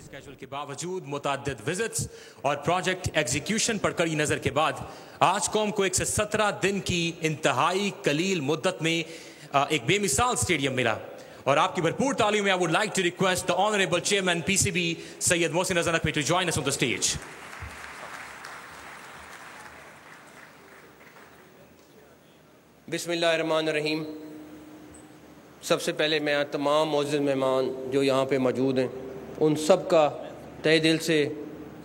Schedule کے باوجود متعدد وزٹس اور پروجیکٹ ایگزیکیوشن پر کڑی نظر کے بعد آج قوم کو 117 دن کی انتہائی قلیل مدت میں ایک بے مثال اسٹیڈیم ملا. اور آپ کی بھرپور تعلیم میں I would like to request the Honorable Chairman PCB Syed Mohsin Raza Naqvi to join us on the stage. بسم اللہ الرحمن الرحیم. سب سے پہلے میں تمام معزز مہمان جو یہاں پہ موجود ہیں ان سب کا تہہ دل سے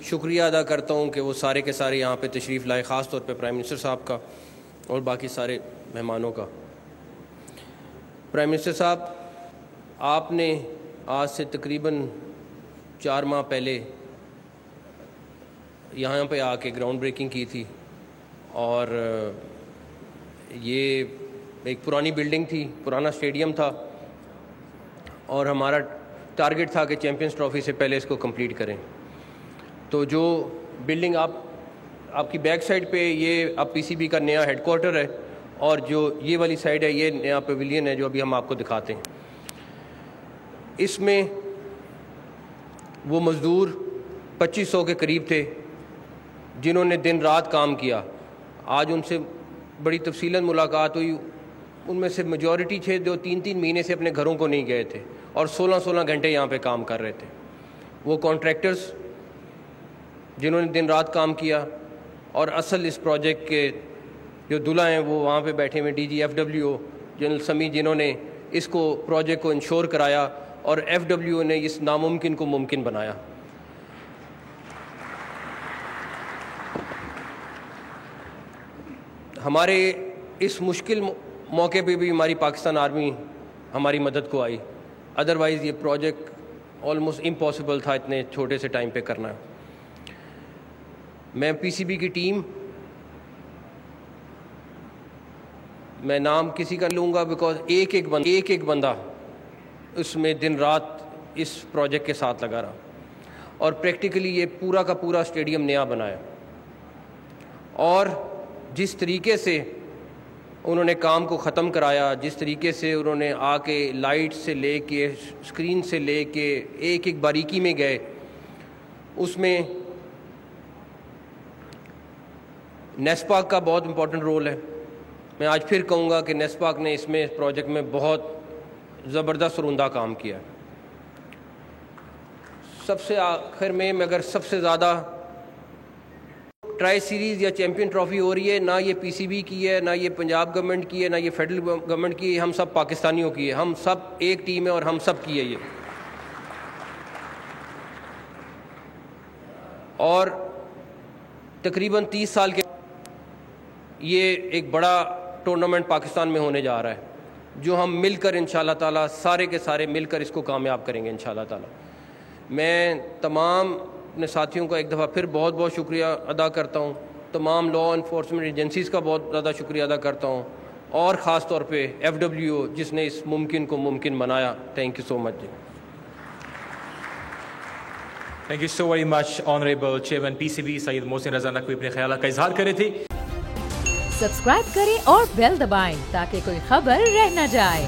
شکریہ ادا کرتا ہوں کہ وہ سارے کے سارے یہاں پہ تشریف لائے، خاص طور پہ پرائم منسٹر صاحب کا اور باقی سارے مہمانوں کا. پرائم منسٹر صاحب، آپ نے آج سے تقریباً 4 ماہ پہلے یہاں پہ آ کے گراؤنڈ بریکنگ کی تھی، اور یہ ایک پرانی بلڈنگ تھی، پرانا اسٹیڈیم تھا، اور ہمارا ٹارگٹ تھا کہ چیمپئنز ٹرافی سے پہلے اس کو کمپلیٹ کریں. تو جو بلڈنگ آپ کی بیک سائڈ پہ یہ اب PCB کا نیا ہیڈ کوارٹر ہے، اور جو یہ والی سائڈ ہے یہ نیا پیویلین ہے جو ابھی ہم آپ کو دکھاتے ہیں. اس میں وہ مزدور 2500 کے قریب تھے جنہوں نے دن رات کام کیا. آج ان سے بڑی تفصیلاً ملاقات ہوئی. ان میں سے میجورٹی تھے جو 3 مہینے سے اپنے گھروں کو نہیں گئے تھے اور 16 گھنٹے یہاں پہ کام کر رہے تھے. وہ کانٹریکٹرز جنہوں نے دن رات کام کیا، اور اصل اس پروجیکٹ کے جو دلہا ہیں وہ وہاں پہ بیٹھے ہوئے DG FWO جنرل سمی، جنہوں نے اس کو پروجیکٹ کو انشور کرایا، اور FWO نے اس ناممکن کو ممکن بنایا. ہمارے اس مشکل موقع پہ بھی ہماری پاکستان آرمی ہماری مدد کو آئی، ادروائز یہ پروجیکٹ آلموسٹ امپاسبل تھا اتنے چھوٹے سے ٹائم پہ کرنا. میں PCB کی ٹیم، میں نام کسی کا لوں گا بیکاز ایک ایک بندہ اس میں دن رات اس پروجیکٹ کے ساتھ لگا رہا، اور پریکٹیکلی یہ پورا کا پورا اسٹیڈیم نیا بنایا. اور جس طریقے سے انہوں نے کام کو ختم کرایا، جس طریقے سے انہوں نے آ کے لائٹ سے لے کے اسکرین سے لے کے ایک باریکی میں گئے، اس میں نیسپاک کا بہت امپورٹنٹ رول ہے. میں آج پھر کہوں گا کہ نیسپاک نے اس میں پروجیکٹ میں بہت زبردست اور عمدہ کام کیا. سب سے آخر میں اگر سب سے زیادہ ٹرائی سیریز یا چیمپئن ٹرافی ہو رہی ہے، نہ یہ PCB کی ہے، نہ یہ پنجاب گورنمنٹ کی ہے، نہ یہ فیڈرل گورنمنٹ کی ہے، ہم سب پاکستانیوں کی ہے. ہم سب ایک ٹیم ہے اور ہم سب کی ہے یہ. اور تقریباً 30 سال کے یہ ایک بڑا ٹورنامنٹ پاکستان میں ہونے جا رہا ہے، جو ہم مل کر انشاءاللہ تعالیٰ سارے کے سارے مل کر اس کو کامیاب کریں گے انشاءاللہ تعالیٰ. میں تمام اپنے ساتھیوں کا ایک دفعہ پھر بہت بہت شکریہ ادا کرتا ہوں. تمام لا انفورسمنٹ ایجنسیز کا بہت زیادہ شکریہ ادا کرتا ہوں، اور خاص طور پہ FWO جس نے اس ممکن کو ممکن بنایا. Thank you so much. Thank you so very much honourable chairman PCB سید محسن رضا نقوی اپنے خیالات کا اظہار کرے تھے. سبسکرائب کریں اور بیل دبائیں تاکہ کوئی خبر رہ نہ جائے.